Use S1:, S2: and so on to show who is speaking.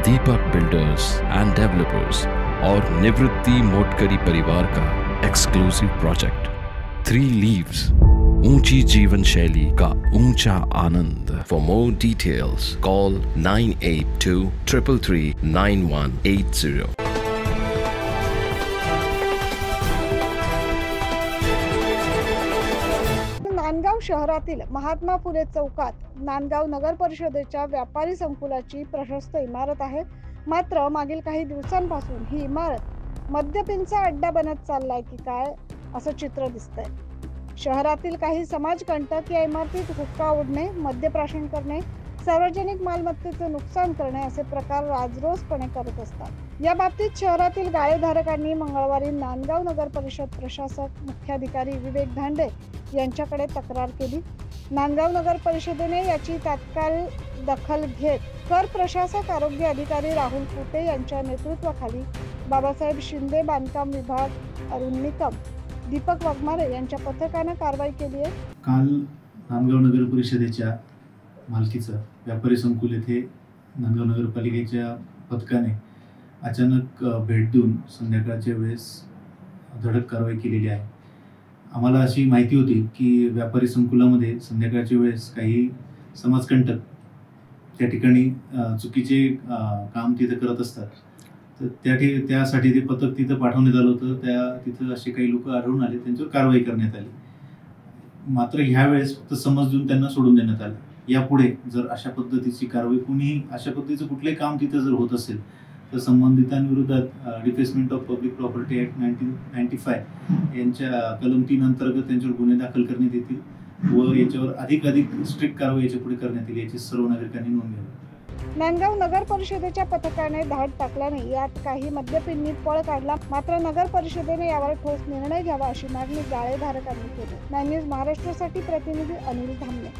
S1: Deepak builders end developers और निवृत्ति मोटकरी परिवार का एक्सक्लूसिव प्रोजेक्ट 3 लीव्स, ऊंची जीवन शैली का ऊंचा आनंद। For more details call 9823339180।
S2: Nandgaon शहरातील महात्मा फुले चौकात नांदगाव नगर परिषदेच्या व्यापारी संकुलाची प्रशस्त इमारत आहे। मात्र मागील काही दिवसांपासून ही इमारत मद्यपींचा अड्डा बनत चाललाय की काय असं चित्र दिसतंय। शहरातील काही समाजकंटक या इमारतीत हुक्का ओढणे, मद्यप्राशन करणे, सार्वजनिक मालमत्तेचे नुकसान करणे असे प्रकार राजरोसपणे करत असतात। या बाबतीत शहरातील गाळेधारकांनी मंगळवारी नांदगाव नगर परिषद प्रशासक मुख्याधिकारी विवेक धांडे यांच्याकडे तक्रार केली। नांदगाव नगर परिषदेने याची तात्काळ दखल घेत कर प्रशासक आरोग्य अधिकारी राहुल कुटे यांच्या नेतृत्वाखाली बाबासाहेब शिंदे बांधकाम विभाग, अरुण निकम, दीपक वाघमारे यांच्या पथकाने कारवाई केली आहे।
S3: काल नांदगाव नगर परिषदेच्या मालकीचं व्यापारी संकुल येथे नांदगाव नगरपालिकेच्या पथकाने अचानक भेट देऊन संध्याकाळच्या वेळेस धडक कारवाई केलेली आहे। आम्हाला अशी माहिती होती की व्यापारी संकुलामध्ये संध्याकाळच्या वेळेस काही समाजकंटक त्या ठिकाणी चुकीचे काम तिथे करत असतात। तर त्यासाठी ते पथक तिथं पाठवण्यात आलं होतं। तिथं असे काही लोक आढळून आले, त्यांच्यावर कारवाई करण्यात आली। मात्र ह्या वेळेस फक्त समज देऊन त्यांना सोडून देण्यात आलं। यापुढे जर अशा पद्धतीची कारवाई, कुणीही अशा पद्धतीचं कुठलंही काम तिथं जर होत असेल तर संबंधितांविरोधात defacement of public property act 1995 यांच्या कलम 3 अंतर्गत त्यांच्यावर गुन्हे दाखल करण्यात येतील व याच्यावर अधिक स्ट्रिक्ट कारवाई याच्या पुढे करण्यात येईल, याची सर्व नागरिकांनी नोंद घ्यावी।
S2: नांदगाव नगर परिषदेच्या पथकाने धाड टाकल्याने यात काही मद्यपींनी पळ काढला। मात्र नगर परिषदेने यावर ठोस निर्णय घ्यावा अशी मागणी गाळेधारकांनी केली। न्यूज महाराष्ट्रासाठी प्रतिनिधी अनिल धामणे।